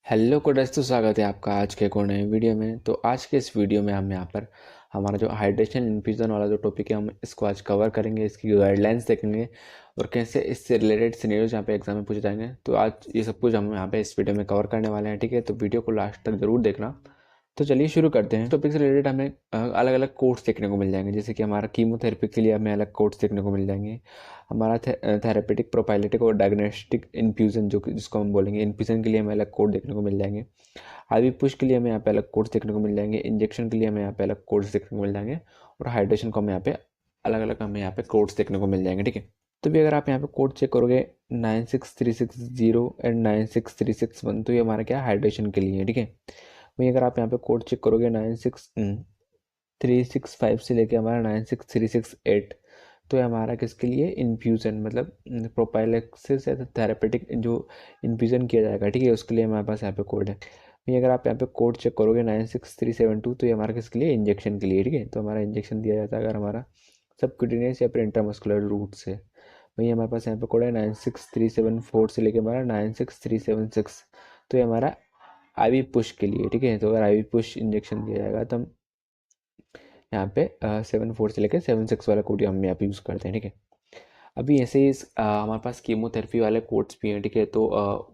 Hello coders, तो स्वागत है आपका आज के एक और नए वीडियो में। तो आज के इस वीडियो में हम यहाँ पर हमारा जो हाइड्रेशन इन्फ्यूज़न वाला जो टॉपिक है हम इसको आज कवर करेंगे, इसकी गाइडलाइंस देखेंगे और कैसे इससे रिलेटेड सिनेरियोज यहाँ पे एग्जाम में पूछे जाएंगे। तो आज ये सब कुछ हम यहाँ पे इस वीडियो में कवर करने वाले हैं, ठीक है। तो वीडियो को लास्ट तक ज़रूर देखना। तो चलिए शुरू करते हैं। टॉपिक से रिलेटेड हमें अलग अलग कोर्स देखने को मिल जाएंगे, जैसे कि हमारा कीमोथेरेपी के लिए हमें अलग कोर्स देखने को मिल जाएंगे। हमारा थेरेपेटिक प्रोपाइलेटिक और डायग्नोस्टिक इन्फ्यूज़न जिसको हम बोलेंगे, इन्फ्यूज़न के लिए हमें अलग कोड देखने को मिल जाएंगे। आईवी पुश के लिए हमें यहाँ पे अलग कोर्स देखने को मिल जाएंगे। इंजेक्शन के लिए हमें यहाँ पे अलग कोर्स देखने को मिल जाएंगे। और हाइड्रेशन को हमें यहाँ पे अलग अलग हमें यहाँ पे कोर्स देखने को मिल जाएंगे, ठीक है। तो भी अगर आप यहाँ पे कोड चेक करोगे 96360 एंड 96361, तो ये हमारा क्या हाइड्रेशन के लिए है, ठीक है। वहीं अगर आप यहाँ पे कोड चेक करोगे 96365 से लेके हमारा 96368, तो ये हमारा किसके लिए इन्फ्यूज़न मतलब प्रोपाइलेक्सिस या थेरेपेटिक जो इन्फ्यूज़न किया जाएगा, ठीक है, उसके लिए हमारे पास यहाँ पे कोड है। वहीं अगर आप यहाँ पे कोड चेक करोगे 96372, तो ये हमारा किसके लिए इंजेक्शन के लिए, ठीक है। तो हमारा इंजेक्शन दिया जाता है अगर हमारा सबक्यूटेनियस या फिर इंट्रामस्कुलर रूट से। वहीं हमारे पास यहाँ पे कोड है 96374 से लेके हमारा 96376, तो ये हमारा आईवी पुश के लिए, ठीक है। तो अगर आईवी पुश इंजेक्शन दिया जाएगा तो हम यहाँ पे 74 से लेकर 76 वाला कोड हम यहाँ पे यूज़ करते हैं, ठीक है। अभी ऐसे ही हमारे पास कीमोथेरेपी वाले कोड्स भी हैं, ठीक है। तो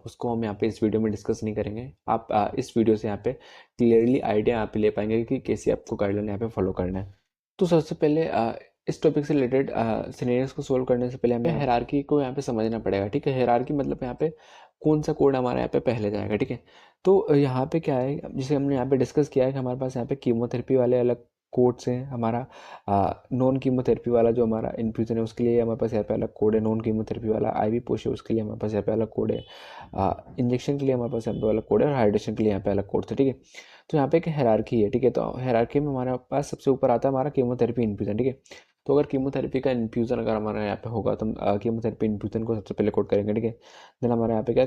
उसको हम यहाँ पे इस वीडियो में डिस्कस नहीं करेंगे। आप इस वीडियो से यहाँ पे क्लियरली आइडिया यहाँ पे ले पाएंगे कि कैसे आपको गाइडलाइन यहाँ पे फॉलो करना है। तो सबसे पहले इस टॉपिक से रिलेटेड सिनेरियोस को सोल्व करने से पहले हमें हायरार्की को यहाँ पे समझना पड़ेगा, ठीक है। हायरार्की मतलब यहाँ पे कौन सा कोड हमारा यहाँ पे पहले जाएगा, ठीक है। तो यहाँ पे क्या है, जिसे हमने यहाँ पे डिस्कस किया है कि हमारे पास यहाँ पे कीमोथेरेपी वाले अलग कोड्स हैं। हमारा नॉन कीमोथेरेपी वाला जो हमारा इन्फ्यूज़न है उसके लिए हमारे पास यहाँ पे अलग कोड है। नॉन कीमोथेरेपी वाला आईवी पुश है उसके लिए हमारे पास यहाँ पे अलग कोड है। इंजेक्शन के लिए हमारे पास यहाँ पे अलग कोड है और हाइड्रेशन के लिए यहाँ पे अलग कोड है, ठीक है। तो यहाँ पे एक हायरार्की है, ठीक है। तो हायरार्की में हमारे पास सबसे ऊपर आता है हमारा कीमोथेरेपी इन्फ्यूज़न, ठीक है। तो अगर कीमोथेरेपी का इन्फ्यूज़न अगर हमारे यहाँ पे होगा तो हम कीमोथेरेपी इन्फ्यूज़न को सबसे पहले कोड करेंगे, ठीक है। देन हमारे यहाँ पे क्या,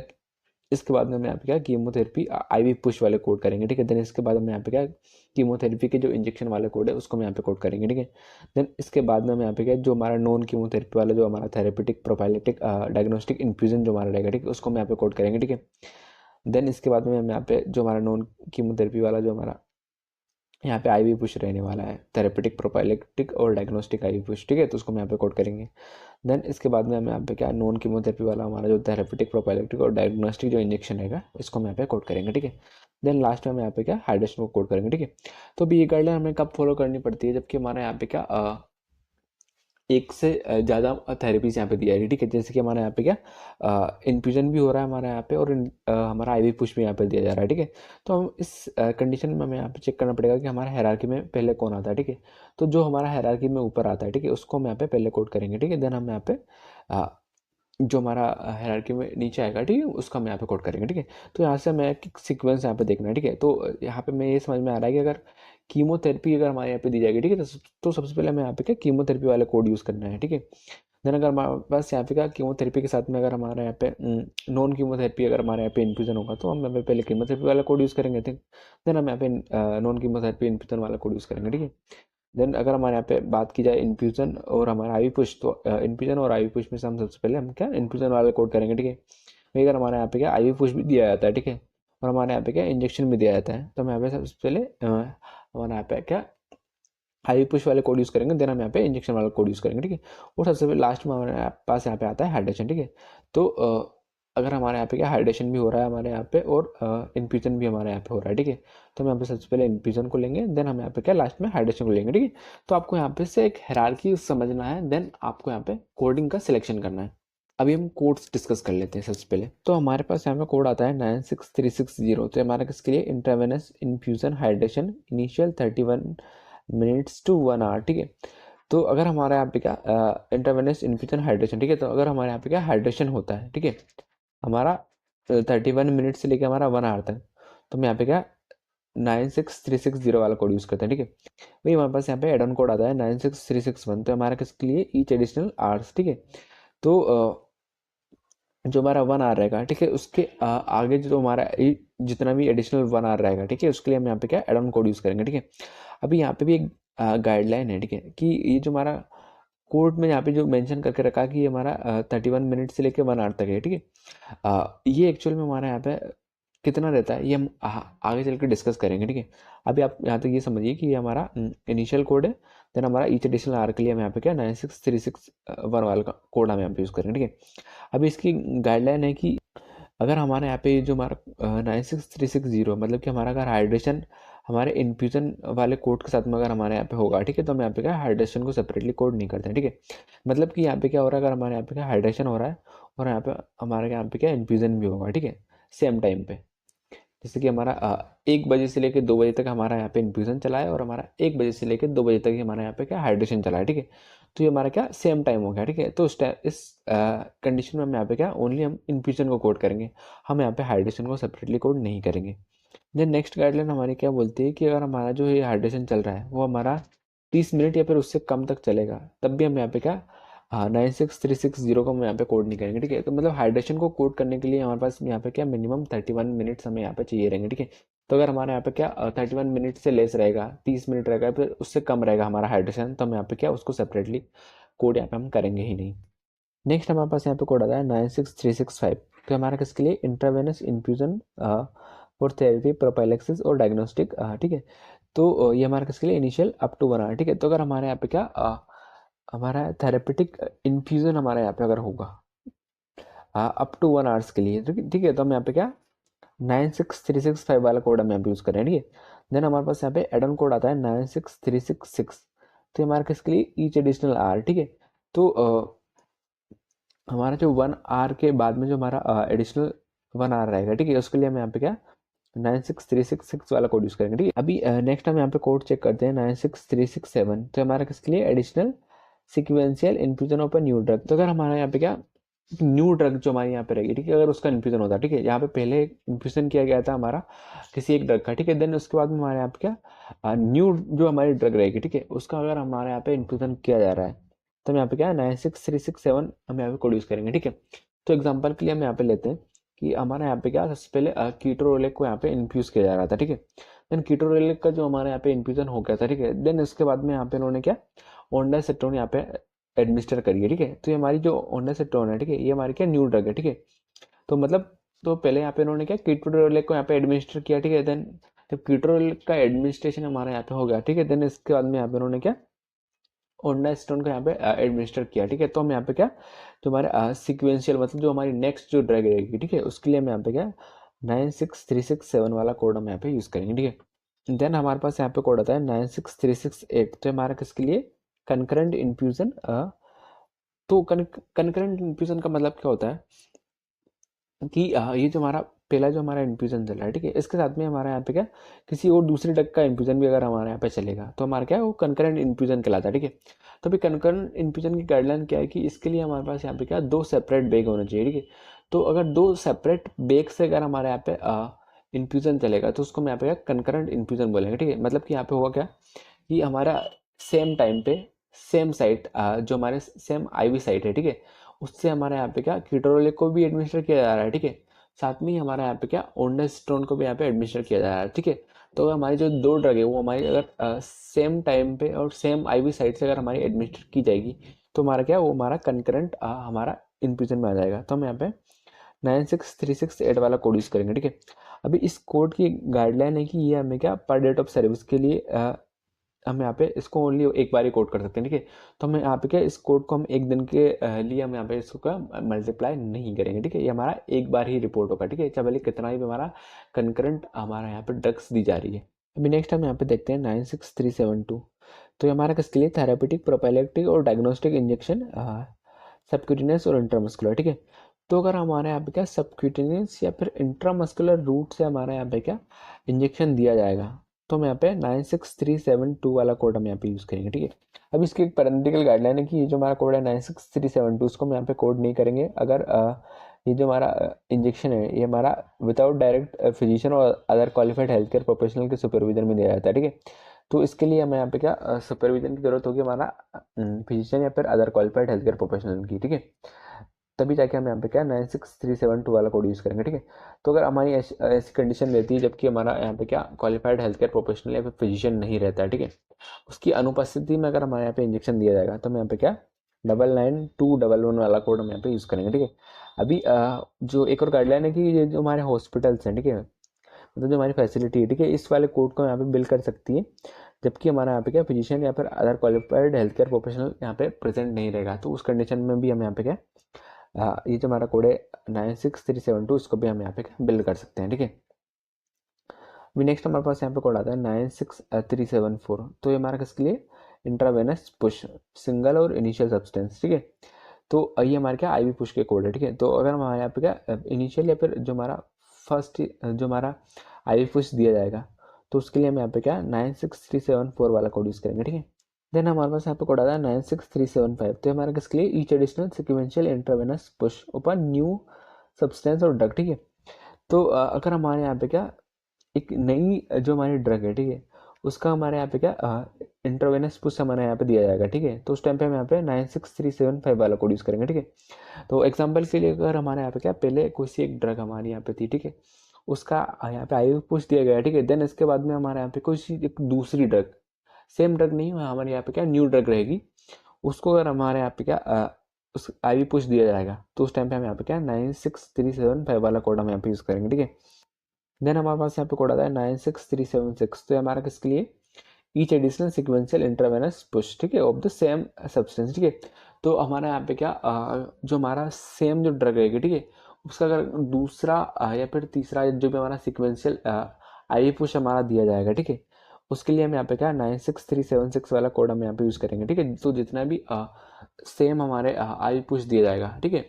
इसके बाद में हम यहाँ पे क्या कीमोथेरेपी आईवी पुश वाले कोड करेंगे, ठीक है। देन इसके बाद हम यहाँ पे क्या कीमोथेरेपी के जो इंजेक्शन वाले कोड है उसको हम यहाँ पे कोड करेंगे, ठीक है। देन इसके बाद में हम यहाँ पे क्या जो हमारा नॉन कीमोथेरेपी वाला जो हमारा थेरेपेटिक प्रोपाइलेटिक डायग्नोस्टिक इन्फ्यूजन जो हमारा रहेगा, ठीक है, उसको हम यहाँ पे कोड करेंगे, ठीक है। देन इसके बाद में हम यहाँ पे जो हमारा नॉन कीमोथेरेपी वाला जो हमारा यहाँ पे आईवी पुश रहने वाला है, थेरेपेटिक प्रोपाइलेक्टिक और डायग्नोस्टिक आईवी पुश, ठीक है, तो उसको हम यहाँ पे कोड करेंगे। देन इसके बाद में हम यहाँ पे क्या नॉन कीमोथेरेपी वाला हमारा जो थेरेपेटिक प्रोपाइलेक्टिक और डायग्नोस्टिक जो इंजेक्शन रहेगा इसको हम यहाँ पे कोड करेंगे, ठीक है। देन लास्ट में हम यहाँ पे क्या हाइड्रेशन को कोड करेंगे, ठीक है। तो अभी ये गाइडलाइन हमें कब फॉलो करनी पड़ती है, जबकि हमारे यहाँ पे क्या एक से ज़्यादा थेरेपीज यहाँ पे दी जा रही है, ठीक है। जैसे कि हमारे यहाँ पे क्या इन्फ्यूजन भी हो रहा है हमारे यहाँ पे और हमारा आईवी पुश भी यहाँ पे दिया जा रहा है, ठीक है। तो हम इस कंडीशन में हमें यहाँ पे चेक करना पड़ेगा कि हमारा हायरार्की में पहले कौन आता है, ठीक है। तो जो हमारा हायरार्की में ऊपर आता है, ठीक है, उसको हम यहाँ पे पहले कोड करेंगे, ठीक है। देन हम यहाँ पे जो हमारा हायरार्की में नीचे आएगा, ठीक है, उसका हम यहाँ पे कोड करेंगे, ठीक है। तो यहाँ से हमें एक सीक्वेंस यहाँ पे देखना है, ठीक है। तो यहाँ पे मैं ये समझ में आ रहा है कि अगर कीमोथेरेपी अगर हमारे यहाँ पे दी जाएगी, ठीक है, तो सबसे पहले हमें यहाँ पे क्या कीमोथेरेपी वाले कोड यूज़ करना है, ठीक है। देन अगर हमारे पास यहाँ पे क्या कीमोथेरेपी के साथ में अगर हमारे यहाँ पे नॉन कीमोथेरेपी अगर हमारे यहाँ पे इन्फ्यूजन होगा तो हम यहाँ पे पहले कीमोथेरेपी वाला कोड यूज़ करेंगे, ठीक। देन हम यहाँ पे नॉन कीमोथेरेपी इन्फ्यूजन वाला कोड यूज़ करेंगे, ठीक है। देन अगर हमारे यहाँ पे बात की जाए इन्फ्यूजन और हमारा आईवी पुश, तो इन्फ्यूजन और आईवी पुश में से हम सबसे पहले हम क्या इन्फ्यूजन वाला कोड करेंगे, ठीक है। वही अगर हमारे यहाँ पे क्या आईवी पुश भी दिया जाता है, ठीक है, और हमारे यहाँ पे क्या इंजेक्शन भी दिया जाता है, तो हम यहाँ पे सबसे पहले हमारे यहाँ पे क्या आईवी पुश वाले कोड यूज़ करेंगे। देन हम यहाँ पे इंजेक्शन वाला कोड यूज़ करेंगे, ठीक है। और सबसे पहले लास्ट में हमारे पास यहाँ पे आता है हाइड्रेशन, ठीक है। तो अगर हमारे यहाँ पे क्या हाइड्रेशन भी हो रहा है हमारे यहाँ पे और इन्फ्यूजन भी हमारे यहाँ पे हो रहा है, ठीक है, तो हम यहाँ पे सबसे पहले इन्फ्यूजन को लेंगे। देन हम यहाँ पे क्या लास्ट में हाइड्रेशन को लेंगे, ठीक है। तो आपको यहाँ पे से एक हायरार्की समझना है। देन आपको यहाँ पे कोडिंग का सिलेक्शन करना है। अभी हम कोड्स डिस्कस कर लेते हैं। सबसे पहले तो हमारे पास यहाँ पे कोड आता है 96360। तो हमारा किसके लिए intravenous infusion hydration initial 31 minutes to 1 hour, ठीक है। तो अगर हमारे यहाँ पे क्या इंट्रावेनस इन्फ्यूजन हाइड्रेशन, ठीक है, तो अगर हमारे यहाँ पे क्या हाइड्रेशन होता है, ठीक है, हमारा 31 मिनट से लेकर हमारा 1 आवर तक, तो हम यहाँ पे क्या 96360 वाला कोड यूज़ करते हैं, ठीक है। वही हमारे पास यहाँ पे एड ऑन कोड आता है 96361। तो हमारा किसके लिए ईच एडिशनल आवर्स, ठीक है। तो जो हमारा 1 आवर रहेगा, ठीक है, उसके आगे जो हमारा जितना भी एडिशनल 1 आवर रहेगा, ठीक है, उसके लिए हम यहाँ पे क्या एड ऑन कोड यूज़ करेंगे, ठीक है। अभी यहाँ पे भी एक गाइडलाइन है, ठीक है, कि ये जो हमारा कोड में यहाँ पे जो मेंशन करके रखा कि ये हमारा 31 मिनट से लेकर 1 आवर तक है, ठीक है। ये एक्चुअल में हमारा यहाँ पे कितना रहता है ये हम आगे चल के डिस्कस करेंगे, ठीक है। अभी आप यहाँ तक ये समझिए कि ये हमारा इनिशियल कोड है, देन हमारा ईच एडिशनल आर के लिए हम यहाँ पे क्या 96361 वाला का कोड हम यहाँ पे यूज़ करेंगे, ठीक है। अभी इसकी गाइडलाइन है कि अगर हमारे यहाँ पे जो हमारा 96360 मतलब कि हमारा अगर हाइड्रेशन हमारे इन्फ्यूजन वाले कोड के साथ में अगर हमारे यहाँ पे होगा, ठीक है, तो हम यहाँ पे क्या हाइड्रेशन को सेपरेटली कोड नहीं करते हैं, ठीक है। मतलब कि यहाँ पे क्या हो रहा है, अगर हमारे यहाँ पे क्या हाइड्रेशन हो रहा है और यहाँ पे हमारे यहाँ पे क्या इन्फ्यूजन भी होगा, ठीक है, सेम टाइम पे। जैसे कि हमारा 1 बजे से लेकर 2 बजे तक हमारा यहाँ पे इन्फ्यूजन चला है और हमारा 1 बजे से लेकर 2 बजे तक ही हमारा यहाँ पे क्या हाइड्रेशन चला है, ठीक है। तो ये हमारा क्या सेम टाइम हो गया, ठीक है। तो इस कंडीशन में हम यहाँ पे क्या ओनली हम इन्फ्यूजन को कोड करेंगे, हम यहाँ पे हाइड्रेशन को सेपरेटली कोड नहीं करेंगे। देन नेक्स्ट गाइडलाइन हमारी क्या बोलती है कि अगर हमारा जो ये हाइड्रेशन चल रहा है वो हमारा 30 मिनट या फिर उससे कम तक चलेगा, तब भी हम यहाँ पे क्या 96360 को हम यहाँ पे कोड नहीं करेंगे, ठीक है। तो मतलब हाइड्रेशन को कोड करने के लिए हमारे पास यहाँ पे क्या मिनिमम 31 मिनट्स हमें यहाँ पे चाहिए रहेंगे, ठीक है। तो अगर हमारे यहाँ पे क्या 31 मिनट से लेस रहेगा, 30 मिनट रहेगा, फिर उससे कम रहेगा हमारा हाइड्रेशन, तो हम यहाँ पे क्या उसको सेपरेटली कोड यहाँ पे हम करेंगे ही नहीं। नेक्स्ट हमारे पास यहाँ पे कोड आता है 96365। तो हमारा किसके लिए intravenous infusion for therapy prophylaxis और डायग्नोस्टिक, ठीक है। तो ये हमारा किसके लिए इनिशियल अप टू 1 आवर, ठीक है। तो अगर हमारे यहाँ पे क्या हमारा थेरेपेटिक इन्फ्यूजन हमारे यहाँ पे अगर होगा अप टू 1 आवर्स के लिए, ठीक है, तो हम यहाँ पे क्या 96365 वाला कोड हम यहाँ पे यूज़ कर रहे हैं, ठीक है। देन हमारे पास यहाँ पे एड ऑन कोड आता है 96366। तो ये हमारा किसके लिए ईच एडिशनल आर, ठीक है। तो हमारा जो 1 आवर के बाद में जो हमारा एडिशनल 1 आवर रहेगा, ठीक है, उसके लिए हम यहाँ पे क्या 96366 वाला कोड यूज़ करेंगे, ठीक है। अभी नेक्स्ट हम यहाँ पे कोड चेक करते हैं 96367। तो हमारा किसके लिए additional sequential infusion of a new drug. तो अगर हमारा यहाँ पे क्या न्यू ड्रग जो हमारे यहाँ पे रहेगी, ठीक है, अगर उसका इन्फ्यूजन होता है, ठीक है, यहाँ पे पहले इन्फ्यूजन किया गया था हमारा किसी एक ड्रग का, ठीक है, देन उसके बाद में हमारे यहाँ पे क्या न्यू जो हमारी ड्रग रहेगी, ठीक है, उसका अगर हमारे यहाँ पे इन्फ्यूजन किया जा रहा है, तो हम यहाँ पे क्या 96367 हम यहाँ पे कोड यूज़ करेंगे, ठीक है। तो एग्जाम्पल के लिए हम यहाँ पे लेते हैं कि हमारे यहाँ पे क्या सबसे पहले कीटोरोलेक को यहाँ पे इन्फ्यूज किया जा रहा था, ठीक है। देन कीटोरोलेक का जो हमारे यहाँ पे इन्फ्यूजन हो गया था, ठीक है, देन उसके बाद में यहाँ पे उन्होंने क्या ओंडासेट्रोन यहाँ पे एडमिनिस्टर करिए, ठीक है। तो ये हमारी जो ओंडासेट्रोन है, ठीक है, ये हमारी क्या न्यू ड्रग है, ठीक है। तो मतलब तो पहले यहाँ पे उन्होंने क्या कीटोरोलेक को यहाँ पे एडमिनिस्टर किया, ठीक है। देन जब कीटोरोलेक का एडमिनिस्ट्रेशन हमारे यहाँ पे हो गया, ठीक है, देन इसके बाद में यहाँ पे उन्होंने क्या ओंडास्टोन को यहाँ पे एडमिनिस्टर किया, ठीक है। तो हम यहाँ पे क्या जो हमारे सिक्वेंशियल मतलब जो हमारी नेक्स्ट जो ड्रग रहेगी, ठीक है, उसके लिए हम यहाँ पे क्या 96367 वाला कोड हम यहाँ पे यूज़ करेंगे, ठीक है। देन हमारे पास यहाँ पे कोड आता है 96368। तो हमारा किसके लिए कंकरेंट इन्फ्यूजन। तो कंकरेंट इन्फ्यूजन का मतलब क्या होता है कि ये जो हमारा पहला जो हमारा इन्फ्यूजन चल रहा है, ठीक है, इसके साथ में हमारा यहाँ पे क्या किसी और दूसरे ड्रग का इन्फ्यूजन भी अगर हमारे यहाँ पे चलेगा, तो हमारा क्या है वो कंकरेंट इन्फ्यूजन कहलाता है, ठीक है। तो अभी कंकरेंट इन्फ्यूजन की गाइडलाइन क्या है कि इसके लिए हमारे पास यहाँ पे क्या 2 सेपरेट बेग होना चाहिए, ठीक है। तो अगर 2 सेपरेट बेग से अगर हमारे यहाँ पे इन्फ्यूजन चलेगा, तो उसको हम यहाँ पे क्या कंकरेंट इन्फ्यूजन बोलेंगे, ठीक है। मतलब कि यहाँ पे होगा क्या कि हमारा सेम टाइम पे सेम साइट जो हमारे सेम आईवी साइट है, ठीक है, उससे हमारे यहाँ पे क्या कीटोरोलिक को भी एडमिनिस्टर किया जा रहा है, ठीक है। साथ में ही हमारे यहाँ पे क्या ओंडास्टोन को भी यहाँ पे एडमिनिस्टर किया जा रहा है, ठीक है। तो हमारी जो 2 ड्रग है वो हमारी अगर सेम टाइम पे और सेम आईवी साइट से अगर हमारी एडमिनिस्टर की जाएगी, तो हमारा क्या वो हमारा कंकरेंट हमारा इन्फ्यूजन में आ जाएगा। तो हम यहाँ पे 96368 वाला कोड यूज़ करेंगे, ठीक है। अभी इस कोड की गाइडलाइन है कि ये हमें क्या पर डेट ऑफ सर्विस के लिए हम यहाँ पे इसको ओनली एक बार ही कोड कर सकते हैं, ठीक है। तो हम यहाँ पे क्या इस कोड को हम एक दिन के लिए हम यहाँ पे इसको क्या मल्टीप्लाई नहीं करेंगे, ठीक है। ये हमारा एक बार ही रिपोर्ट होगा, ठीक है, चाहे भले कितना ही भी हमारा कंकरेंट हमारा यहाँ पे ड्रग्स दी जा रही है। अभी नेक्स्ट हम यहाँ पे देखते हैं 96372। तो ये हमारा किसके लिए थेरेपेटिक प्रोफाइलेक्टिक और डायग्नोस्टिक इंजेक्शन सबक्यूटेनियस और इंट्रामस्कुलर, ठीक है। तो अगर हमारे यहाँ पे क्या सबक्यूटेनियस या फिर इंट्रामस्कुलर रूट से हमारे यहाँ पे क्या इंजेक्शन दिया जाएगा, तो हम यहाँ पे 96372 वाला कोड हम यहाँ पे यूज़ करेंगे, ठीक है। अब इसकी एक पैरेंटिकल गाइडलाइन है कि ये जो हमारा कोड है 96372 उसको हम यहाँ पे कोड नहीं करेंगे अगर ये जो हमारा इंजेक्शन है ये हमारा विदाउट डायरेक्ट फिजिशियन और other qualified health care professional के सुपरविजन में दिया जाता है, ठीक है। तो इसके लिए हमें यहाँ पे क्या सुपरविजन की जरूरत होगी हमारा फिजिशियन या फिर other qualified health care professional की, ठीक है। तभी जाके हम यहाँ पे क्या 96372 वाला कोड यूज़ करेंगे, ठीक है। तो अगर हमारी ऐसी कंडीशन रहती है जबकि हमारा यहाँ पे क्या क्वालिफाइड हेल्थ केयर प्रोफेशनल या फिर फिजिशियन नहीं रहता है, ठीक है, उसकी अनुपस्थिति में अगर हमारे यहाँ पे इंजेक्शन दिया जाएगा, तो हम यहाँ पे क्या 99211 वाला कोड हम यहाँ पे यूज़ करेंगे, ठीक है। अभी जो एक और गाइडलाइन है कि ये जो हमारे हॉस्पिटल्स हैं, ठीक है, मतलब जो हमारी फैसिलिटी है, ठीक है, इस वाले कोड को यहाँ पे बिल कर सकती है, जबकि हमारा यहाँ पे क्या फिजिशियन या फिर other qualified health care professional यहाँ पे प्रेजेंट नहीं रहेगा। तो उस कंडीशन में भी हम यहाँ पे क्या ये जो हमारा कोड है 96372, इसको भी हम यहाँ पे क्या बिल्ड कर सकते हैं, ठीक है। अभी नेक्स्ट हमारे पास यहाँ पे कोड आता है 96374। तो ये हमारा किसके लिए, इंट्रावेनस पुश सिंगल और इनिशियल सब्सटेंस, ठीक है। तो ये हमारे क्या आईवी पुश के कोड है, ठीक है। तो अगर हमारे यहाँ पे क्या इनिशियल या फिर जो हमारा फर्स्ट जो हमारा आईवी पुश दिया जाएगा, तो उसके लिए हम यहाँ पे क्या 96374 वाला कोड यूज करेंगे, ठीक है। देन हमारे पास यहाँ पे कोड आता है 96375। तो हमारा किसके लिए, each additional sequential intravenous push open new substance और ड्रग, ठीक है। तो अगर हमारे यहाँ पे क्या एक नई जो हमारी ड्रग है, ठीक है, उसका हमारे यहाँ पे क्या इंट्रावेनस पुश हमारे यहाँ पे दिया जाएगा, ठीक है। तो उस टाइम पे हम यहाँ पे 96375 वाला कोड यूज करेंगे, ठीक है। तो एग्जांपल के लिए अगर हमारे यहाँ पे क्या पहले कोई सी एक ड्रग हमारे यहाँ पे थी, ठीक है, उसका यहाँ पे आईवी पुश दिया गया, ठीक है। देन इसके बाद में हमारे यहाँ पे कोई सी एक दूसरी ड्रग, सेम ड्रग नहीं हमारे यहाँ पे क्या न्यू ड्रग रहेगी, उसको अगर हमारे यहाँ पे क्या उस आईवी पुश दिया जाएगा, तो उस टाइम पे हम यहाँ पे क्या 96375 वाला कोड हम यहाँ पे यूज करेंगे, ठीक है। देन हमारे पास यहाँ पे कोड आता है 96376। तो हमारा किसके लिए, each additional sequential intravenous push, ठीक है, ऑफ द सेम सब्सटेंस, ठीक है। तो हमारा यहाँ पे क्या जो हमारा सेम जो ड्रग रहेगी, ठीक है, उसका अगर दूसरा या फिर तीसरा जो भी हमारा सिक्वेंशियल आई पुश हमारा दिया जाएगा, ठीक है, उसके लिए हम यहाँ पे क्या 96376 वाला कोड हम यहाँ पे यूज करेंगे, ठीक है। तो जितना भी सेम हमारे आई पुश दिया जाएगा, ठीक है,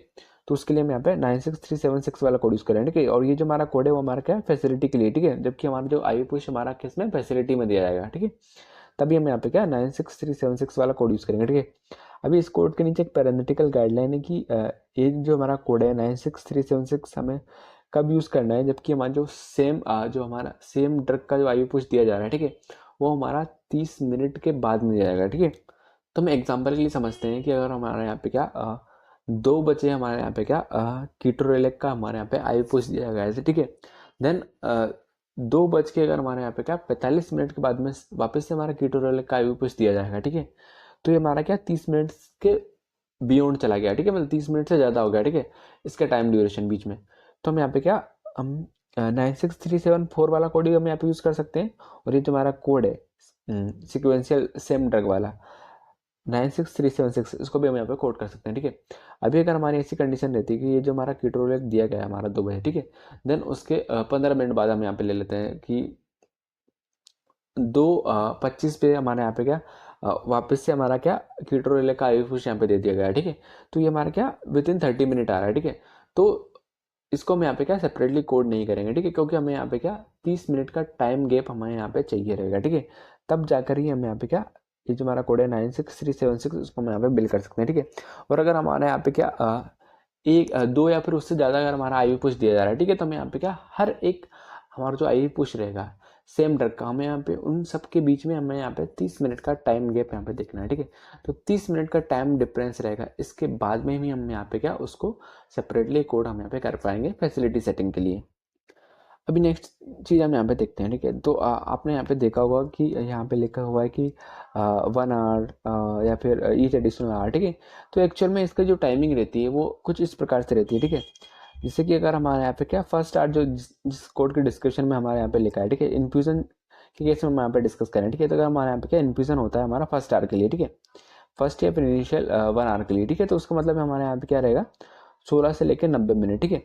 तो उसके लिए हम यहाँ पे 96376 वाला कोड यूज करेंगे, ठीक है। और ये जो हमारा कोड है वो हमारा क्या है, फैसिलिटी के लिए, ठीक है, जबकि हमारा जो आई पुश हमारा किस में, फैसिलिटी में दिया जाएगा, ठीक है। तभी हम यहाँ पे क्या 96376 वाला कोड यूज करेंगे, ठीक है। अभी इस कोड के नीचे एक पैरेंथेटिकल गाइडलाइन है कि ये जो हमारा कोड है 96376 हमें कब यूज करना है, जबकि हमारा जो हमारा सेम ड्रग का जो आई पुश दिया जा रहा है, ठीक है, वो हमारा 30 मिनट के बाद में दिया जाएगा, ठीक है। तो हम एग्जाम्पल के लिए समझते हैं कि अगर हमारे यहाँ पे क्या 2 बजे हमारे यहाँ पे क्या कीटोरेलेक का हमारे यहाँ पे आई पुश दिया गया है, ठीक है। देन 2 बज के अगर हमारे यहाँ पे क्या 45 मिनट के बाद में वापस से हमारा कीटोरेलेक का आई पुश दिया जाएगा, ठीक है। तो ये हमारा क्या 30 मिनट के बियॉन्ड चला गया, ठीक है, मतलब 30 मिनट से ज़्यादा हो गया, ठीक है, इसका टाइम ड्यूरेशन बीच में। तो हम यहाँ पे क्या हम 96374 वाला कोड ही हम यहाँ पे यूज़ कर सकते हैं। और ये जो हमारा कोड है सिक्वेंशियल सेम ड्रग वाला 96376, इसको भी हम यहाँ पे कोड कर सकते हैं, ठीक है। अभी अगर हमारी ऐसी कंडीशन रहती है कि ये जो हमारा कीटोरेलेक दिया गया है हमारा 2 बजे, ठीक है, देन उसके 15 मिनट बाद हम यहाँ पे ले लेते हैं कि 2:25 पे हमारे यहाँ पे क्या वापस से हमारा क्या कीटोरेलेक का आईवी पुश यहाँ पे दे दिया गया है, ठीक है। तो ये हमारा क्या विदिन 30 मिनट आ रहा है, ठीक है। तो इसको हम यहाँ पे क्या सेपरेटली कोड नहीं करेंगे, ठीक है, क्योंकि हमें यहाँ पे क्या 30 मिनट का टाइम गैप हमें यहाँ पे चाहिए रहेगा, ठीक है। तब जाकर ही हम यहाँ पे क्या ये जो हमारा कोड है 96376 उसको हम यहाँ पे बिल कर सकते हैं, ठीक है। और अगर हमारे यहाँ पे क्या एक 2 या फिर उससे ज़्यादा अगर हमारा आई पुश दिया जा रहा है, ठीक है, तो हमें यहाँ पे क्या हर एक हमारा जो आई पुश रहेगा सेम ड्रग का, हमें यहाँ पे उन सब के बीच में हमें यहाँ पे 30 मिनट का टाइम गैप यहाँ पे देखना है, ठीक है। तो 30 मिनट का टाइम डिफरेंस रहेगा, इसके बाद में भी हम यहाँ पे क्या उसको सेपरेटली कोड हम यहाँ पे कर पाएंगे फैसिलिटी सेटिंग के लिए। अभी नेक्स्ट चीज़ हम यहाँ पे देखते हैं, ठीक है। तो आपने यहाँ पे देखा होगा कि यहाँ पे लिखा हुआ है कि 1 आवर या फिर ईच एडिशनल आवर, ठीक है। तो एक्चुअल में इसका जो टाइमिंग रहती है वो कुछ इस प्रकार से रहती है, ठीक है। जैसे कि अगर हमारे यहाँ पे क्या फर्स्ट आवर जो जिस कोड के डिस्क्रिप्शन में हमारे यहाँ पे लिखा है, ठीक है, इन्फ्यूजन के केस में हम यहाँ पे डिस्कस करें, ठीक है। तो अगर हमारे यहाँ पे क्या इन्फ्यूजन होता है हमारा फर्स्ट आवर के लिए, ठीक है, फर्स्ट या फिर इनिशियल 1 आवर के लिए, ठीक है। तो उसका मतलब हमारे यहाँ पे क्या रहेगा 16 से लेकर 90 मिनट, ठीक है।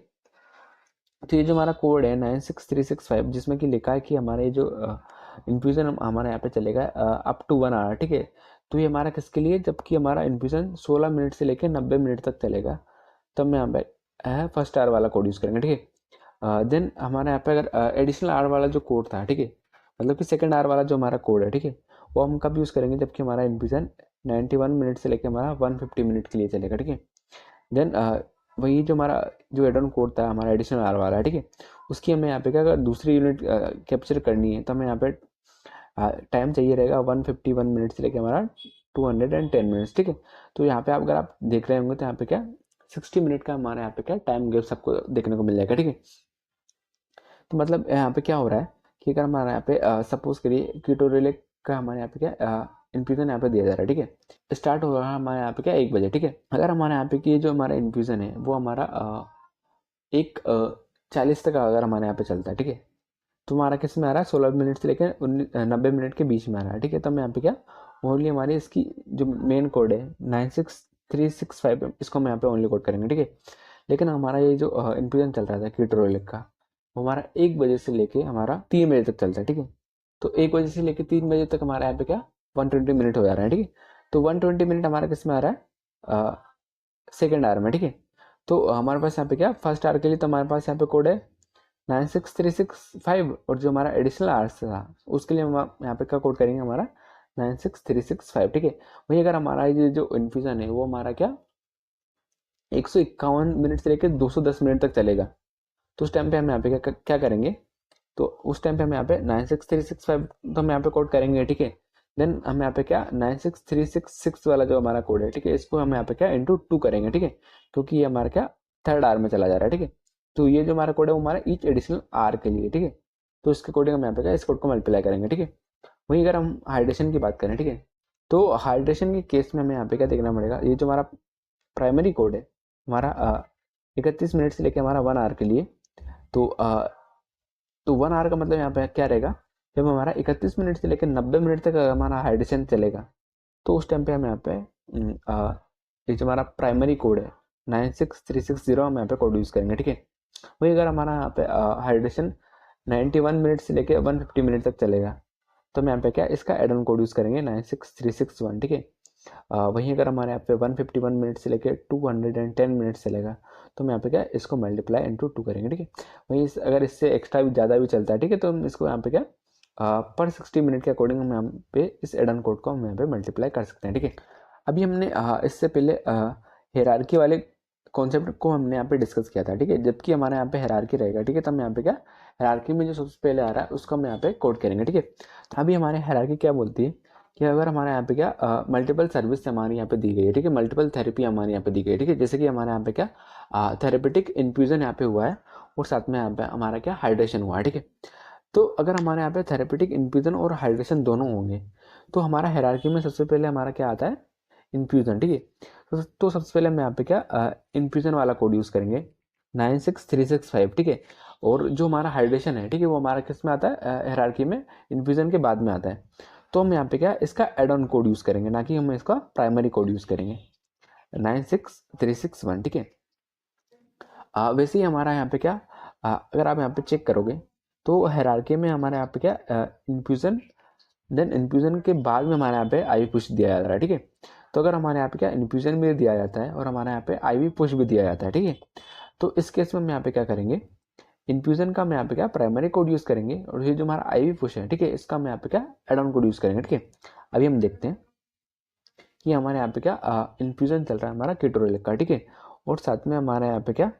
तो ये जो हमारा कोड है 96365 जिसमें कि लिखा है कि हमारे जो इन्फ्यूजन हमारे यहाँ पे चलेगा अप टू 1 आवर, ठीक है। तो ये हमारा किसके लिए, जबकि हमारा इन्फ्यूजन 16 मिनट से लेकर 90 मिनट तक चलेगा, तब मैं यहाँ पे फर्स्ट आवर वाला कोड यूज़ करेंगे, ठीक है। देन हमारे यहाँ पे अगर एडिशनल आवर वाला जो कोड था, ठीक है, मतलब कि सेकेंड आवर वाला जो हमारा कोड है, ठीक है, वो हम कब यूज़ करेंगे जबकि हमारा इन्फ्यूजन 91 मिनट से लेकर हमारा 150 मिनट के लिए चलेगा, ठीक है। देन वही जो हमारा जो एड ऑन कोड था हमारा एडिशनल आर वाला है, ठीक है, उसकी हमें यहाँ पे क्या अगर दूसरी यूनिट कैप्चर करनी है तो हमें यहाँ पे टाइम चाहिए रहेगा 151 मिनट से लेकर हमारा 210 मिनट्स, ठीक है। तो यहाँ पे आप अगर आप देख रहे होंगे तो यहाँ पे क्या 60 मिनट का हमारे यहाँ पे क्या टाइम गैप सबको देखने को मिल जाएगा, ठीक है। तो मतलब यहाँ पे क्या हो रहा है कि अगर हमारे यहाँ पे सपोज करिए कीटोरेलेक का हमारे यहाँ पे क्या इन्फ्यूजन यहाँ पे दिया जा रहा है, ठीक है, स्टार्ट हो रहा है हमारे यहाँ पे क्या 1 बजे, ठीक है। अगर हमारे यहाँ पे की जो हमारा इन्फ्यूजन है वो हमारा 1:40 तक अगर हमारे यहाँ पे चलता है, ठीक है, तो हमारा किस में आ रहा है 16 मिनट से लेकर 90 मिनट के बीच में आ रहा है, ठीक है। तो हम यहाँ पे क्या ओनली हमारी इसकी जो मेन कोड है 96365, इसको हम यहाँ पे ओनली कोड करेंगे, ठीक है। लेकिन हमारा ये जो इन्फ्यूजन चल रहा था कीटोरोलिक का, वो हमारा 1 बजे से लेके हमारा 3 बजे तक चलता है, ठीक है। तो 1 बजे से लेके 3 बजे तक हमारा यहाँ पे क्या 120 मिनट हो जा रहा है, ठीक है। तो 120 मिनट हमारा किस में आ रहा है सेकेंड आवर में, ठीक है। तो हमारे पास यहाँ पे क्या फर्स्ट आवर के लिए तो हमारे पास यहाँ पे कोड है 96365, और जो हमारा एडिशनल आवर्स था उसके लिए हम यहाँ पे क्या कोड करेंगे हमारा 96365, ठीक है। वही अगर हमारा ये जो इन्फ्यूजन है वो हमारा क्या 151 मिनट से लेकर 210 मिनट तक चलेगा, तो उस टाइम पे हम यहाँ पे क्या करेंगे, तो उस टाइम पे हम यहाँ पे 96365 तो हम यहाँ पे कोड करेंगे, ठीक है। देन हम यहाँ पे क्या 96366 वाला जो हमारा कोड है, ठीक है, इसको हम यहाँ पे क्या इंटू 2 करेंगे, ठीक है, क्योंकि ये हमारा क्या थर्ड आवर में चला जा रहा है, ठीक है। तो ये जो हमारा कोड है वो हमारा ईच एडिशनल आर के लिए, ठीक है। तो इसके अकॉर्डिंग हम यहाँ पे क्या इस कोड को मल्टीप्लाई करेंगे, ठीक है। वहीं अगर हम हाइड्रेशन की बात करें, ठीक है, तो हाइड्रेशन के केस में हमें यहाँ पे क्या देखना पड़ेगा, ये जो हमारा प्राइमरी कोड है हमारा 31 मिनट से लेकर हमारा 1 आवर के लिए, तो 1 आवर का मतलब यहाँ पे क्या रहेगा, जब हमारा 31 मिनट से लेकर 90 मिनट तक हमारा हाइड्रेशन चलेगा, तो उस टाइम पे हम यहाँ पे ये जो हमारा प्राइमरी कोड है 96360 हम यहाँ पे कोड यूज़ करेंगे, ठीक है। वही अगर हमारा यहाँ पे हाइड्रेशन 91 मिनट से लेकर 150 मिनट तक चलेगा, तो हम यहाँ पे क्या इसका एड ऑन कोड यूज़ करेंगे 96361, ठीक है। वहीं अगर हमारे यहाँ पे 151 मिनट से लेकर 210 मिनट चलेगा, तो हम यहाँ पे क्या इसको मल्टीप्लाई इंटू 2 करेंगे, ठीक है। वहीं अगर इससे एक्स्ट्रा भी ज़्यादा भी चलता है, ठीक है, तो हम इसको यहाँ पे क्या पर 60 मिनट के अकॉर्डिंग हम यहाँ पे इस एड ऑन कोड को हम यहाँ पे मल्टीप्लाई कर सकते हैं, ठीक है। अभी हमने इससे पहले हायरार्की वाले कॉन्सेप्ट को हमने यहाँ पे डिस्कस किया था, ठीक है, जबकि हमारे यहाँ पे हायरार्की रहेगा, ठीक है। तो हम यहाँ पे क्या हायरार्की में जो सबसे पहले आ रहा है उसको हम यहाँ पे कोड करेंगे, ठीक है। तो अभी हमारे हायरार्की क्या बोलती है कि अगर हमारे यहाँ पे क्या मल्टीपल सर्विस हमारे यहाँ पे दी गई है, ठीक है, मल्टीपल थेरेपी हमारे यहाँ पे दी गई है, ठीक है, जैसे कि हमारे यहाँ पे क्या थेरेपेटिक इन्फ्यूजन यहाँ पे हुआ है, और साथ में यहाँ पे हमारा क्या हाइड्रेशन हुआ है, ठीक है। तो अगर हमारे यहाँ पे थेरेपेटिक इन्फ्यूजन और हाइड्रेशन दोनों होंगे, तो हमारा हायरार्की में सबसे पहले हमारा क्या आता है इन्फ्यूजन, ठीक है। तो सबसे पहले हम यहाँ पे क्या इन्फ्यूजन वाला कोड यूज़ करेंगे 96365, ठीक है। और जो हमारा हाइड्रेशन है, ठीक है, वो हमारा किस में आता है हायरार्की में इन्फ्यूजन के बाद में आता है। तो हम यहाँ पे क्या इसका एड ऑन कोड यूज़ करेंगे, ना कि हम इसका प्राइमरी कोड यूज़ करेंगे 96361, ठीक है। वैसे ही हमारा यहाँ पे क्या अगर आप यहाँ पे चेक करोगे तो हायरार्की में हमारे यहाँ पे क्या इन्फ्यूजन, देन इन्फ्यूजन के बाद में हमारे यहाँ पे आईवी पुश दिया जा रहा है, ठीक है। तो अगर हमारे यहाँ पे क्या इन्फ्यूजन भी दिया जाता है और हमारे यहाँ पे आईवी पुश भी दिया जाता है, ठीक है, तो इस केस में हम यहाँ पे क्या करेंगे, इन्फ्यूजन का हम यहाँ पे क्या प्राइमरी कोड यूज़ करेंगे, और ये जो हमारा आईवी पुश है, ठीक है, इसका हम यहाँ पे क्या एड ऑन कोड यूज़ करेंगे, ठीक है। अभी हम देखते हैं कि हमारे यहाँ पे क्या इन्फ्यूजन चल रहा है हमारा कीटोरोलिक का, ठीक है, और साथ में हमारे यहाँ पे क्या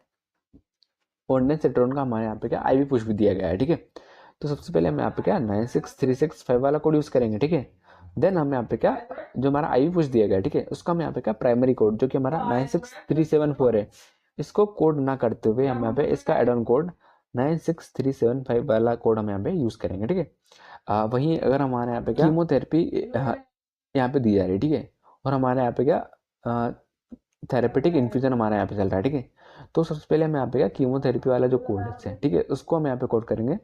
ऑर्डिनेसेट्रोन का हमारे यहाँ पे क्या आईवी पुश भी दिया गया है, ठीक है। तो सबसे पहले हम यहाँ पे क्या 96365 वाला कोड यूज़ करेंगे, ठीक है। देन हम यहाँ पे क्या जो हमारा आईवी पुश दिया गया है, ठीक है, उसका हम यहाँ पे क्या प्राइमरी कोड जो कि हमारा 96374 है, इसको कोड ना करते हुए हम यहाँ पे इसका एड ऑन कोड 96375 वाला कोड हम यहाँ पे यूज़ करेंगे, ठीक है। वहीं अगर हमारे यहाँ पे क्या कीमोथेरेपी यहाँ पे दी जा रही है, ठीक है, और हमारे यहाँ पे क्या थेरेपेटिक इन्फ्यूजन हमारे यहाँ पे चल रहा है, ठीक है। तो सबसे पहले हम यहाँ पे क्या कीमोथेरेपी वाला जो कोड है, ठीक है, उसको हम यहाँ पे कोड करेंगे।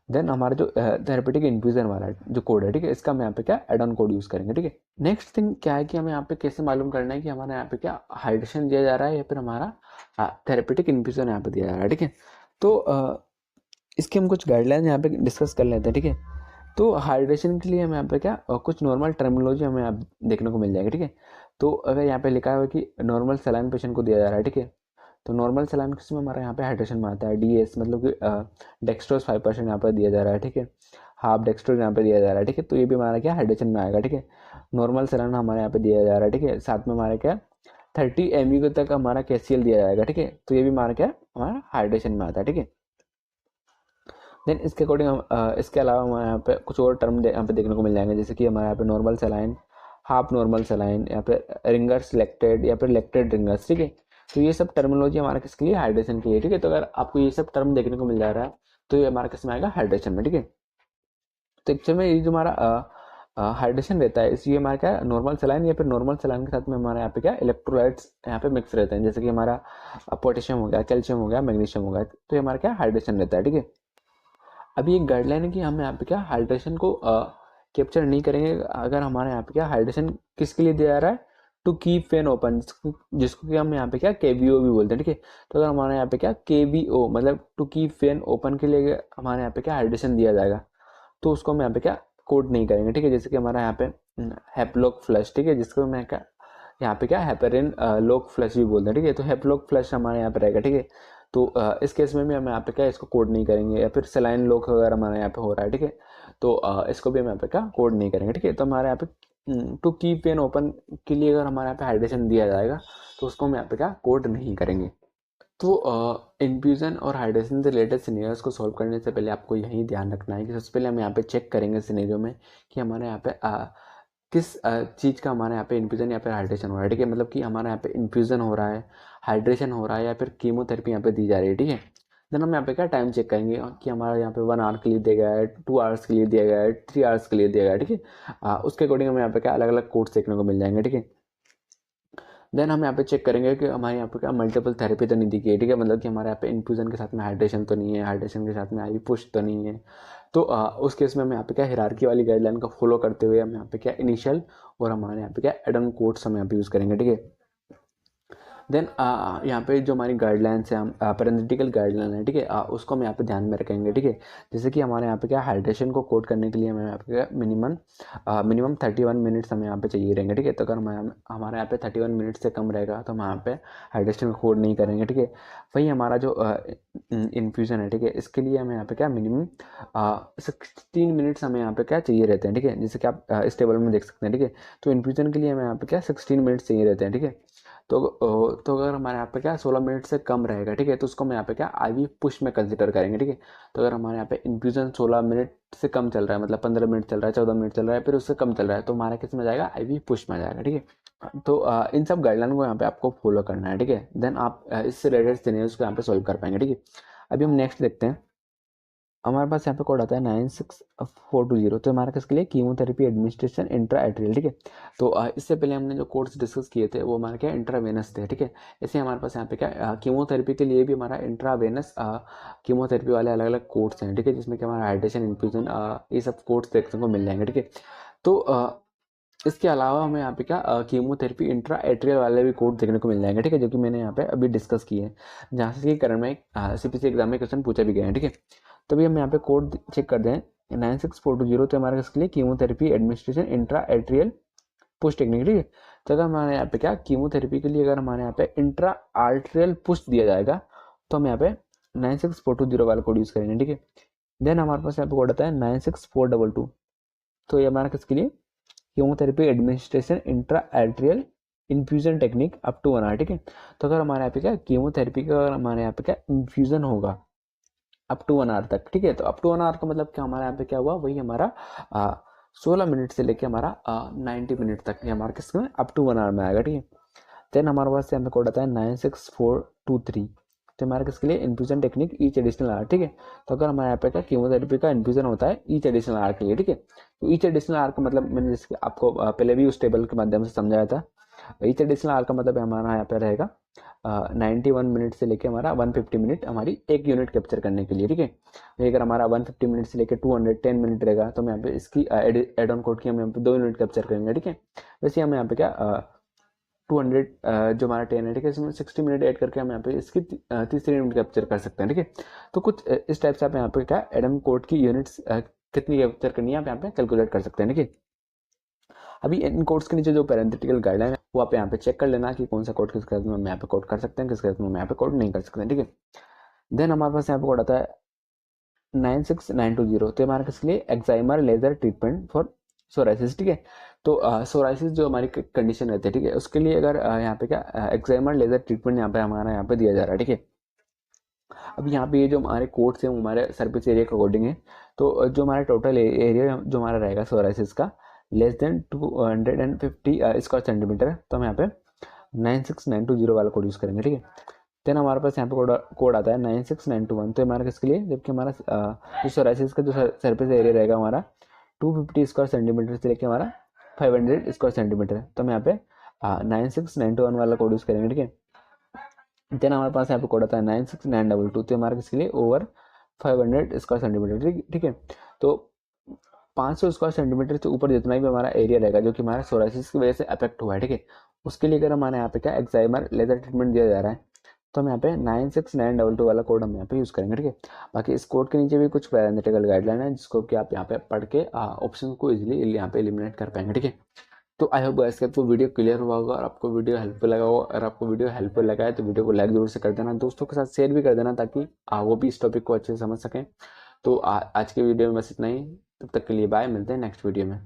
देन हमारा जो थेरेपेटिक इन्फ्यूजन वाला जो कोड है, ठीक है, इसका हम यहाँ पे क्या एड ऑन कोड यूज़ करेंगे, ठीक है। नेक्स्ट थिंग क्या है कि हमें यहाँ पे कैसे मालूम करना है कि हमारे यहाँ पे क्या हाइड्रेशन दिया जा रहा है या फिर हमारा थेरेपेटिक इन्फ्यूजन यहाँ पे दिया जा रहा है, ठीक है। तो इसकी हम कुछ गाइडलाइन यहाँ पे डिस्कस कर लेते हैं, ठीक है। तो हाइड्रेशन के लिए हम यहाँ पे क्या कुछ नॉर्मल टर्मिनोलॉजी हमें यहाँ देखने को मिल जाएगी, ठीक है। तो अगर यहाँ पे लिखा हुआ है कि नॉर्मल सलाइन पेशेंट को दिया जा रहा है, ठीक है, तो नॉर्मल सलाइन किस में हमारा यहाँ पे हाइड्रेशन में आता है डीएस, मतलब कि डेक्सट्रोज 5% यहाँ पर दिया जा रहा है, ठीक है, हाफ डेक्सट्रोज यहाँ पे दिया जा रहा है, ठीक है। तो ये भी हमारा क्या हाइड्रेशन में आएगा, ठीक है। नॉर्मल सलाइन हमारे यहाँ पे दिया जा रहा है, ठीक है, साथ में हमारे क्या 30 mg तक हमारा कैसीएल दिया जाएगा, ठीक है। तो ये भी हमारा क्या हमारा हाइड्रेशन में आता है, ठीक है। देन इसके अकॉर्डिंग हम इसके अलावा हमारे यहाँ पे कुछ और टर्म यहाँ पे देखने को मिल जाएंगे, जैसे कि हमारे यहाँ पे normal saline, half normal saline, या फिर रिंगर्स लेक्टेड या फिर लेक्टेड रिंगर्स, ठीक है। तो ये सब टर्मिनोलॉजी हमारा किसके लिए हाइड्रेशन के लिए, ठीक है। तो अगर आपको ये सब टर्म देखने को मिल जा रहा है तो ये हमारा किस में आएगा हाइड्रेशन में, ठीक है। तो एक्चुअल में ये जो हमारा हाइड्रेशन रहता है इस ये हमारा क्या नॉर्मल सलाइन या फिर नॉर्मल सलाइन के साथ में हमारे यहाँ पे क्या इलेक्ट्रोलाइट्स यहाँ पे मिक्स रहते हैं, जैसे कि हमारा पोटेशियम हो गया, कैल्शियम हो गया, मैग्नीशियम हो गया, तो ये हमारा क्या हाइड्रेशन रहता है, ठीक है। अभी एक गाइडलाइन है कि हम यहाँ पे क्या हाइड्रेशन को कैप्चर नहीं करेंगे अगर हमारे यहाँ पे क्या हाइड्रेशन किसके लिए दिया जा रहा है, टू कीप फैन ओपन, जिसको कि हम यहाँ पे क्या केवीओ भी बोलते हैं, ठीक है। तो अगर हमारे यहाँ पे क्या केवीओ मतलब टू कीप फैन ओपन के लिए हमारे यहाँ पे क्या हाइड्रेशन दिया जाएगा, तो उसको हम यहाँ पे क्या कोड नहीं करेंगे, ठीक है। जैसे कि हमारा यहाँ पे हैप्लॉक फ्लश, ठीक है, जिसको मैं क्या यहाँ पे क्या हेपेरिन लोक फ्लश भी बोलते हैं, ठीक है। तो हैप्लॉक फ्लश हमारे यहाँ पे रहेगा, ठीक है। तो इस केस में भी हम यहाँ पे क्या इसको कोड नहीं करेंगे, या फिर सेलाइन लोक अगर हमारे यहाँ पे हो रहा है, ठीक है, तो इसको भी हम यहाँ पे क्या कोड नहीं करेंगे, ठीक है। तो हमारे यहाँ पे टू कीप पेन ओपन के लिए अगर हमारे यहाँ पे हाइड्रेशन दिया जाएगा तो उसको हम यहाँ पे क्या कोड नहीं करेंगे। तो इन्फ्यूज़न और हाइड्रेशन से रिलेटेड सिनेरियोज को सॉल्व करने से पहले आपको यही ध्यान रखना है कि सबसे पहले हम यहाँ पे चेक करेंगे सिनेरियो में कि हमारे यहाँ पे किस चीज़ का हमारे यहाँ पे इन्फ्यूज़न या फिर हाइड्रेशन हो रहा है, ठीक है। मतलब कि हमारे यहाँ पे इन्फ्यूज़न हो रहा है, हाइड्रेशन हो रहा है, या फिर कीमोथेरेपी यहाँ पे दी जा रही है, ठीक है। देन हम यहाँ पे क्या टाइम चेक करेंगे कि हमारा यहाँ पे 1 आवर के लिए दिया गया है, 2 आवर्स के लिए दिया गया है, 3 आवर्स के लिए दिया गया है, ठीक है। उसके अकॉर्डिंग हमें यहाँ पे क्या अलग अलग कोड्स देखने को मिल जाएंगे, ठीक है। देन हम यहाँ पे चेक करेंगे कि हमारे यहाँ पे क्या मल्टीपल थेरेपी तो नहीं दी गई है, ठीक है। मतलब कि हमारे यहाँ पे इन्फ्यूजन के साथ में हाइड्रेशन तो नहीं है, हाइड्रेशन के साथ में आईवी पुश तो नहीं है। तो उस केस में हम यहाँ पे क्या हिरार्की वाली गाइडलाइन को फॉलो करते हुए हम यहाँ पे क्या इनिशियल और हमारे यहाँ पे क्या एड ऑन कोड्स हम यहाँ पे यूज़ करेंगे, ठीक है। देन यहाँ पे जो हमारी गाइडलाइंस है, हम पैरेंथेटिकल गाइडलाइन है, ठीक है, उसको हम यहाँ पे ध्यान में रखेंगे, ठीक है। जैसे कि हमारे यहाँ पे क्या हाइड्रेशन को कोड करने के लिए हमें यहाँ पे क्या मिनिमम 31 मिनट्स हमें यहाँ पे चाहिए रहेंगे, ठीक है। तो अगर हमारे यहाँ पे 31 मिनट से कम रहेगा तो हम यहाँ पे हाइड्रेशन को कोड नहीं करेंगे, ठीक है। वही हमारा जो इन्फ्यूजन है, ठीक है, इसके लिए हमें यहाँ पे क्या मिनिमम 16 मिनट्स हमें यहाँ पे क्या चाहिए रहते हैं, ठीक है। जैसे कि आप इस टेबल में देख सकते हैं, ठीक है। तो इन्फ्यूजन के लिए हमें यहाँ पे क्या 16 मिनट्स चाहिए रहते हैं, ठीक है। तो अगर हमारे यहाँ पे क्या 16 मिनट से कम रहेगा, ठीक है, तो उसको हम यहाँ पे क्या आईवी पुश में कंसिडर करेंगे, ठीक है। तो अगर हमारे यहाँ पे इन्फ्यूजन 16 मिनट से कम चल रहा है, मतलब 15 मिनट चल रहा है, 14 मिनट चल रहा है, फिर उससे कम चल रहा है, तो हमारा किस में जाएगा, आईवी पुश में जाएगा, ठीक है। तो इन सब गाइडलाइन को यहाँ पे आपको फॉलो करना है, ठीक है। देन आप इससे रिलेटेड सिनेरियोज को यहाँ पे सॉल्व कर पाएंगे, ठीक है। अभी हम नेक्स्ट देखते हैं। हमारे पास यहाँ पे कोड आता है 96420, तो हमारे किसके लिए कीमोथेरेपी एडमिनिस्ट्रेशन इंट्रा एट्रियल, ठीक है। तो इससे पहले हमने जो कोड्स डिस्कस किए थे वो हमारे क्या इंट्रावेनस थे, ठीक है। ऐसे हमारे पास यहाँ पे क्या कीमोथेरेपी के लिए भी हमारा इंट्रावेनस कीमोथेरेपी वाले अलग अलग कोड्स हैं, ठीक है, जिसमें कि हमारा हाइड्रेशन इन्फ्यूजन ये सब कोड्स देखने को मिल जाएंगे, ठीक है। तो इसके अलावा हमें यहाँ पे क्या कीमोथेरेपी इंट्रा एट्रियल वाले भी कोड देखने को मिल जाएंगे, ठीक है, जो कि मैंने यहाँ पे अभी डिस्कस किए हैं, जहाँ से कि करंट में सीपीसी एग्जाम में क्वेश्चन पूछा भी गया है, ठीक है। तो भी हम यहाँ पे कोड चेक कर दें 96420, तो हमारे इसके लिए chemotherapy administration intra atrial push technique, ठीक है। तो अगर हमारे यहाँ पे क्या कीमोथेरेपी के लिए अगर हमारे यहाँ पे इंट्रा आर्ट्रियल पुश दिया जाएगा तो हम यहाँ पे 96420 वाला कोड यूज करेंगे, ठीक है। देन हमारे पास यहाँ पे कोड आता है 96422, तो ये हमारा किसके लिए chemotherapy administration intra arterial infusion technique up to 1 hour, ठीक है। तो अगर हमारे यहाँ पे क्या कीमोथेरेपी का अगर हमारे यहाँ पे क्या इन्फ्यूजन होगा अप टू 1 आवर तक, ठीक है। तो अप टू 1 आवर का मतलब क्या हमारे यहाँ पे क्या हुआ, वही हमारा 16 मिनट से लेके हमारा 90 मिनट तक ये हमारे किसमें अप टू 1 आवर में आएगा, ठीक है। देन हमारे पास यहाँ पे कोड आता है 96423, तो हमारे किसके लिए infusion technique each additional hour, ठीक है। तो अगर हमारे यहाँ पे क्या कीमोथेरेपी का इन्फ्यूजन होता है ईच एडिशनल आवर के लिए, ठीक है। तो ईच एडिशनल आवर का मतलब मैंने जैसे आपको पहले भी उस टेबल के माध्यम से समझाया था। ईच एडिशनल आवर का मतलब हमारा यहाँ पे रहेगा 91 मिनट से लेके हमारा 150 मिनट हमारी एक यूनिट कैप्चर करने के लिए, ठीक है। अगर हमारा 150 मिनट से लेके 210 मिनट रहेगा तो हम यहाँ पे इसकी एड ऑन कोड की हम यहाँ पे 2 यूनिट कैप्चर करेंगे, ठीक है। वैसे हम यहाँ पे क्या 200 जो हमारा 10 है, ठीक है, इसमें 60 मिनट ऐड करके हम यहाँ पे इसकी तीसरी यूनिट कैप्चर कर सकते हैं, ठीक है। तो कुछ इस टाइप से आप यहाँ पे क्या एड ऑन कोड की यूनिट्स कितनी कैप्चर करनी है आप यहाँ पे कैलकुलेट कर सकते हैं, ठीक है। अभी इन कोड्स के नीचे जो पैरेंथेटिकल गाइडलाइन है वो आप यहाँ पे चेक कर लेना कि कौन सा कोड किस केस में हम यहाँ पे कोड कर सकते हैं, किस केस में हम यहाँ पे कोड नहीं कर सकते हैं, ठीक है। देन हमारे पास यहाँ पे कोड आता है 96920, तो हमारे किसके लिए excimer laser treatment for psoriasis, ठीक है। तो सोराइसिस जो हमारी कंडीशन रहती है, ठीक है, उसके लिए अगर यहाँ पे क्या एक्साइमर लेजर ट्रीटमेंट यहाँ पे हमारा यहाँ पे दिया जा रहा है, ठीक है। अब यहाँ पे ये जो हमारे कोड्स हैं वो हमारे सरफेस एरिया के अकॉर्डिंग है। तो जो हमारा टोटल एरिया जो हमारा रहेगा सोराइसिस का लेस देन 250 स्क्वायर सेंटीमीटर, तो हम यहाँ पे 96920 वाला कोड यूज़ करेंगे, ठीक है। देन हमारे पास यहाँ पे कोड आता है 96921, तो हमारा किसके लिए, जबकि हमारा जो सोराइसिस का जो सरफेस एरिया रहेगा हमारा 250 स्क्वायर सेंटीमीटर से लेके हमारा 500 स्क्वायर सेंटीमीटर, तो हम यहाँ पे 96921 वाला कोड यूज़ करेंगे, ठीक है। देन हमारे पास यहाँ पे कोड आता है 96922, तो हमारा किसके लिए ओवर 500 स्क्वायर सेंटीमीटर, ठीक है। तो 500 स्क्वायर सेंटीमीटर से ऊपर जितना भी हमारा एरिया रहेगा जो कि हमारा सोराइसिस की वजह से अफेक्ट हुआ है, ठीक है, उसके लिए अगर हमारे यहाँ पे क्या एक्साइमर लेजर ट्रीटमेंट दिया जा रहा है, तो हम यहाँ पे 96922 वाला कोड हम यहाँ पे यूज़ करेंगे, ठीक है। बाकी इस कोड के नीचे भी कुछ पैरामेडिकल गाइडलाइन है जिसको कि आप यहाँ पे पढ़ के ऑप्शन को इजीली यहाँ पे एलिमिनेट कर पाएंगे, ठीक है। तो आई होप गाइस कि आपको वीडियो क्लियर हुआ होगा और आपको वीडियो हेल्पफुल लगा होगा। अगर आपको वीडियो हेल्पफुल लगा है तो वीडियो को लाइक जरूर से कर देना, दोस्तों के साथ शेयर भी कर देना ताकि वो भी इस टॉपिक को अच्छे से समझ सकें। तो आज के वीडियो में बस इतना ही, तब तक के लिए बाय, मिलते हैं नेक्स्ट वीडियो में।